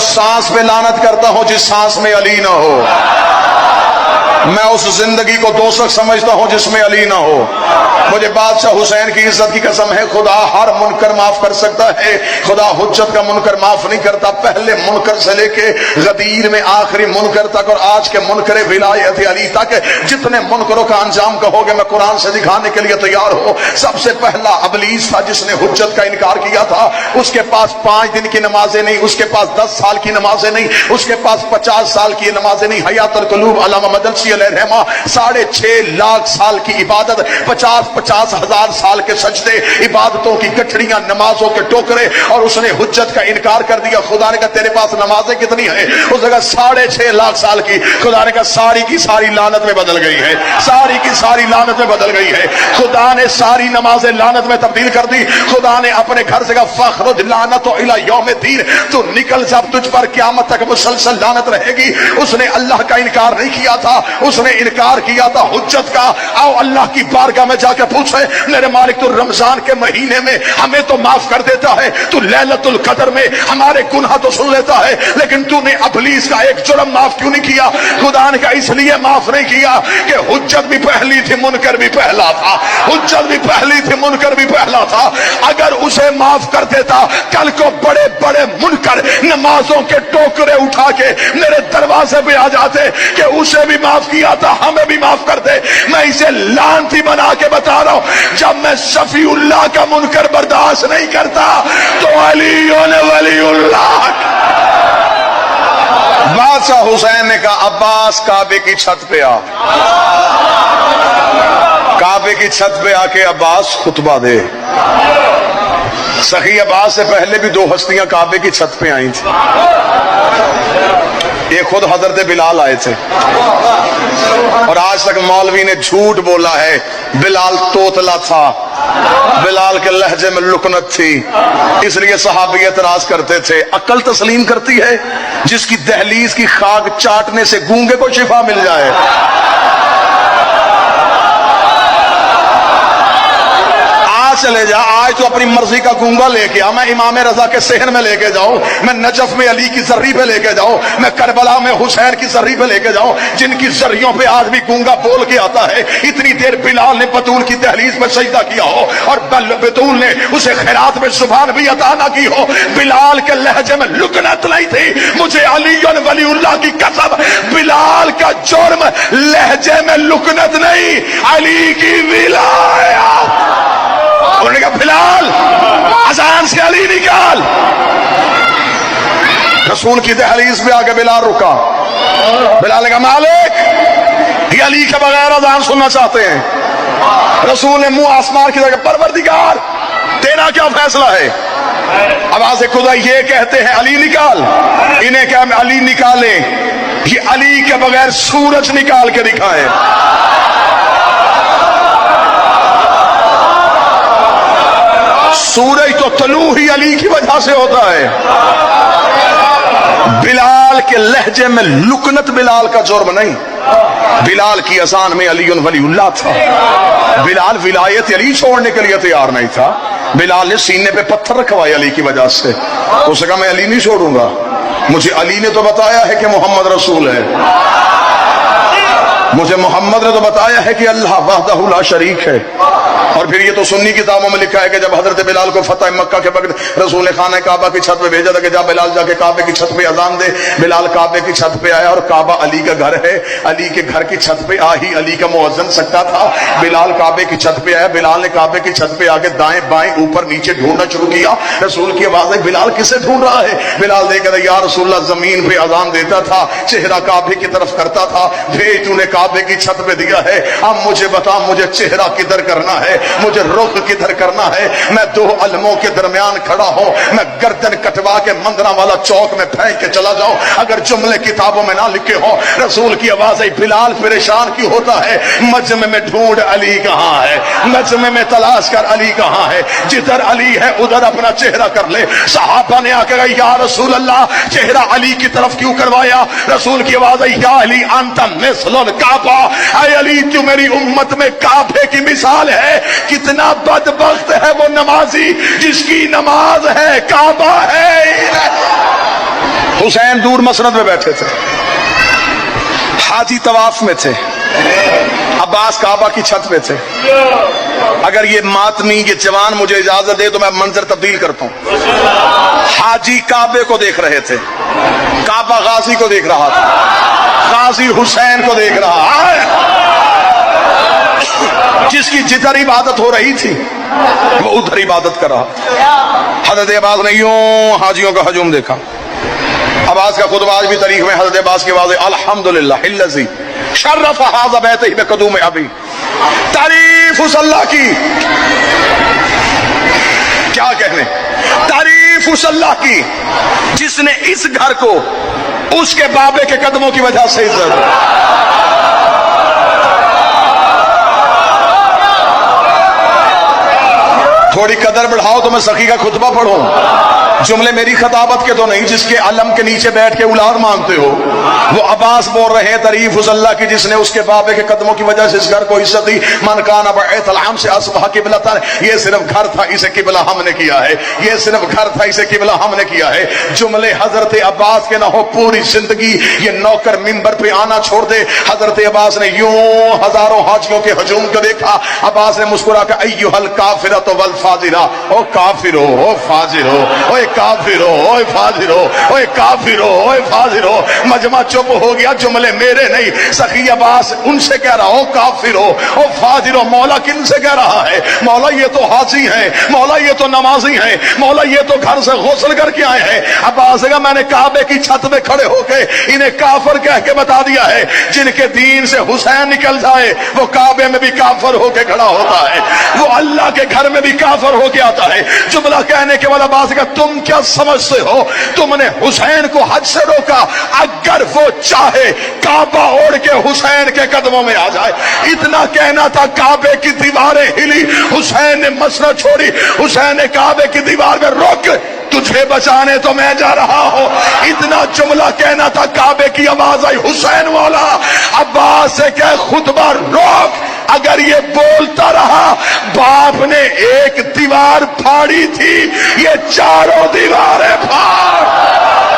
اس سانس پہ لعنت کرتا ہوں جس سانس میں علی نہ ہو، میں اس زندگی کو دوزخ سمجھتا ہوں جس میں علی نہ ہو۔ مجھے بادشاہ حسین کی عزت کی قسم ہے، خدا ہر منکر معاف کر سکتا ہے، خدا حجت کا منکر معاف نہیں کرتا۔ پہلے منکر سے لے کے غدیر میں آخری منکر تک اور آج کے منکر ولایت علی تک، جتنے منکروں کا انجام کہو گے میں قرآن سے دکھانے کے لیے تیار ہوں۔ سب سے پہلا ابلیس تھا جس نے حجت کا انکار کیا تھا۔ اس کے پاس 5 دن کی نمازیں نہیں، اس کے پاس 10 سال کی نمازیں نہیں، اس کے پاس 50 سال کی نمازیں نہیں۔ حیات القلوب علامہ مدرسی علیہ رحمہ 6.5 لاکھ سال کی عبادت، 50 ہزار سال کے سجدے، عبادتوں کی گٹھڑیاں، نمازوں کے ٹوکرے، اور اس نے حجت کا انکار کر دیا۔ خدا نے کہا تیرے پاس نمازیں کتنی ہیں؟ اس نے کہا 6.5 لاکھ سال کی۔ خدا نے کہا ساری کی ساری لعنت میں بدل گئی ہے، ساری کی ساری لعنت میں بدل گئی ہے۔ خدا نے ساری نمازیں لعنت میں تبدیل کر دی۔ خدا نے اپنے گھر سے کہا فخرج لعنت الی یوم الدین، تو نکل جب تجھ پر قیامت تک مسلسل لعنت رہے گی۔ اس نے اللہ کا انکار نہیں کیا تھا، اس نے انکار کیا تھا حجت کا۔ آؤ اللہ کی بارگاہ میں جا کے پوچھے میرے مالک، تو رمضان کے مہینے میں ہمیں تو معاف کر دیتا ہے، تو لیلۃ القدر میں ہمارے گناہ تو سن لیتا ہے، لیکن تو نے ابلیس کا ایک جرم معاف کیوں نہیں کیا؟ خدا نے کہا اس لیے معاف نہیں کیا کہ حجت بھی پہلی تھی، منکر بھی پہلا تھا۔ حجت بھی پہلی تھی، منکر بھی پہلا تھا۔ اگر اسے معاف کر دیتا، کل کو بڑے بڑے منکر نمازوں کے ٹوکرے اٹھا کے میرے دروازے پہ آ جاتے کہ اسے بھی معاف کیا تھا، ہمیں بھی معاف کر دے۔ میں اسے لعنتی بنا کے بتا رہا ہوں، جب میں شفیع اللہ کا منکر برداشت نہیں کرتا تو علی ولی اللہ۔ بادشاہ حسین نے کہا عباس کعبے کی چھت پہ آ، کعبے کی چھت پہ آ کے عباس خطبہ دے۔ سخی عباس سے پہلے بھی 2 ہستیاں کعبے کی چھت پہ آئی تھیں، یہ خود حضرت بلال آئے تھے، اور آج تک مولوی نے جھوٹ بولا ہے بلال توتلا تھا، بلال کے لہجے میں لکنت تھی، اس لیے صحابی اعتراض کرتے تھے۔ عقل تسلیم کرتی ہے جس کی دہلیز کی خاک چاٹنے سے گونگے کو شفا مل جائے۔ چلے جا، آج تو اپنی مرضی کا گونگا لے کے آ، میں امام رضا کے صحن میں لے کے جاؤں، میں نجف میں علی کی زری پہ لے کے جاؤں، میں کربلا میں حسین کی زری پہ لے کے جاؤں، جن کی زریوں پہ آج بھی گونگا بول کے آتا ہے۔ اتنی دیر بلال نے بطول کی دہلیز میں سجدہ کیا ہو اور بطول نے اسے خیرات میں زبان بھی عطا نہ کی ہو، بلال کے لہجے میں لکنت نہیں تھی۔ مجھے علی ولی اللہ کی قسم، بلال کا جرم لہجے میں لکنت نہیں، علی کی ولایت۔ انہوں نے کہا بلال اذان سے علی نکال۔ رسول کی دہلیز پہ آگے بلال رکا، بلال نے کہا مالک یہ علی کے بغیر اذان سننا چاہتے ہیں۔ رسول نے منہ آسمان کی طرف، پروردگار تیرا کیا فیصلہ ہے؟ آواز خدا یہ کہتے ہیں علی نکال، انہیں کیا علی نکالے؟ یہ علی کے بغیر سورج نکال کے دکھائے۔ سورج تو طلوع ہی علی کی وجہ سے ہوتا ہے۔ بلال کے لہجے میں لکنت بلال کا جرم نہیں، بلال کی اذان میں علی ولی اللہ تھا۔ بلال ولایت علی چھوڑنے کے لیے تیار نہیں تھا، بلال نے سینے پہ پتھر رکھوائے علی کی وجہ سے۔ اس نے کہا میں علی نہیں چھوڑوں گا، مجھے علی نے تو بتایا ہے کہ محمد رسول ہے، مجھے محمد نے تو بتایا ہے کہ اللہ وحدہ لا شریک ہے۔ اور پھر یہ تو سنی کتابوں میں لکھا ہے کہ جب حضرت بلال کو فتح مکہ کے وقت رسول نے خانہ کعبہ کی چھت پہ بھیجا تھا کہ جا بلال جا کے کعبے کی چھت پہ اذان دے۔ بلال کعبے کی چھت پہ آیا اور کعبہ علی کا گھر ہے، علی کے گھر کی چھت پہ آ ہی علی کا مؤذن سکتا تھا۔ بلال کعبے کی چھت پہ آیا، بلال نے کعبے کی چھت پہ آ کے دائیں بائیں اوپر نیچے ڈھونڈنا شروع کیا۔ رسول کی آواز ہے بلال کسے ڈھونڈ رہا ہے؟ بلال دیکھ رہا یا رسول اللہ زمین پہ اذان دیتا تھا، چہرہ کعبے کی طرف کرتا تھا، بھیج تو نے کعبے کی چھت پہ دیا ہے، اب مجھے بتا مجھے چہرہ کدھر کرنا ہے، مجھے رخ کدھر کرنا ہے؟ میں 2 علموں کے درمیان کھڑا ہوں، میں گردن کٹوا کے مندرہ والا چوک میں پھینک کے چلا جاؤں اگر جملے کتابوں میں نہ لکھے ہوں۔ رسول کی آواز ہے بلال پریشان کیوں ہوتا ہے؟ مجمع میں ڈھونڈ علی کہاں ہے، مجمع میں تلاش کر علی کہاں ہے، جدھر علی ہے ادھر اپنا چہرہ کر لے۔ صحابہ نے آ کے کہا یا رسول اللہ چہرہ علی کی طرف کیوں کروایا؟ رسول کی آواز ہے یا علی انت مثل الکعبہ، اے علی تو میری امت میں کعبے کی مثال ہے۔ کتنا بدبخت ہے وہ نمازی جس کی نماز ہے کعبہ ہے۔ حسین دور مسند میں بیٹھے تھے، حاجی طواف میں تھے، عباس کعبہ کی چھت پہ تھے۔ اگر یہ ماتمی یہ جوان مجھے اجازت دے تو میں منظر تبدیل کرتا ہوں۔ حاجی کعبے کو دیکھ رہے تھے، کعبہ غازی کو دیکھ رہا تھا، غازی حسین کو دیکھ رہا ہے۔ جس کی جدھر عبادت ہو رہی تھی وہ ادھر عبادت کر رہا۔ حضرت عباس نے یوں حاجیوں کا ہجوم دیکھا۔ عباس کا خطبہ آج بھی تاریخ میں حضرت عباس کی واضح الحمدللہ الذی شرف ھذا بیتہ بقدوم ابی، تعریف اس اللہ کی، کیا کہنے، تعریف اس اللہ کی جس نے اس گھر کو اس کے بابے کے قدموں کی وجہ سے عزت دی۔ تھوڑی قدر بڑھاؤ تو میں سخی کا خطبہ پڑھوں، جملے میری خطابت کے تو نہیں، جس کے علم کے نیچے بیٹھ کے اولاد مانگتے ہو۔ وہ عباس بول رہے ہیں تعریف اس اللہ کی جس نے اس کے بابے کے قدموں کی وجہ سے اس گھر کو عزت دی۔ من کان بیت الحم سے اصبح قبلۃ، یہ صرف گھر تھا اسے قبلہ ہم نے کیا ہے، یہ صرف گھر تھا اسے قبلہ ہم نے کیا ہے۔ جملے حضرت عباس کے نہ ہو پوری زندگی یہ نوکر منبر پہ آنا چھوڑ دے۔ حضرت عباس نے یوں ہزاروں حاجیوں کے ہجوم کو دیکھا، عباس نے مسکرا کہ ایھا الکافرۃ والفاجرہ، او کافر ہو، او فاجر ہو، او کافر ہو، اوے فاجر ہو، اوے کافر ہو، اوے فاجر ہو۔ مجمع چپ ہو گیا، جملے میرے نہیں، سخی عباس ان سے کہہ رہا ہو کافر ہو، او فاجر ہو۔ مولا کن سے کہہ رہا ہے؟ مولا یہ تو حاجی ہیں، مولا یہ تو نمازی ہیں، مولا یہ تو گھر سے غسل کر کے آئے ہیں۔ عباس کہا میں نے کعبے کی چھت پہ کھڑے ہو کے انہیں کافر کہہ کے بتا دیا ہے، جن کے دین سے حسین نکل جائے وہ کعبے میں بھی کافر ہو کے کھڑا ہوتا ہے، وہ اللہ کے گھر میں بھی کافر ہو کے آتا ہے۔ جملہ کہنے کے بعد عباس کہا تم کیا سمجھتے ہو؟ تم نے حسین کو حج سے روکا، اگر وہ چاہے کعبہ اوڑھ کے حسین کے قدموں میں آ جائے۔ اتنا کہنا تھا، کعبے کی دیواریں ہلی، حسین نے مسند چھوڑی، حسین نے کعبے کی دیوار میں روک تجھے بچانے تو میں جا رہا ہوں۔ اتنا جملہ کہنا تھا، کعبے کی آواز آئی حسین والا۔ عباس سے کہ خطبہ روک، اگر یہ بولتا رہا باپ نے ایک دیوار پھاڑی تھی، یہ چاروں دیواریں پھاڑ۔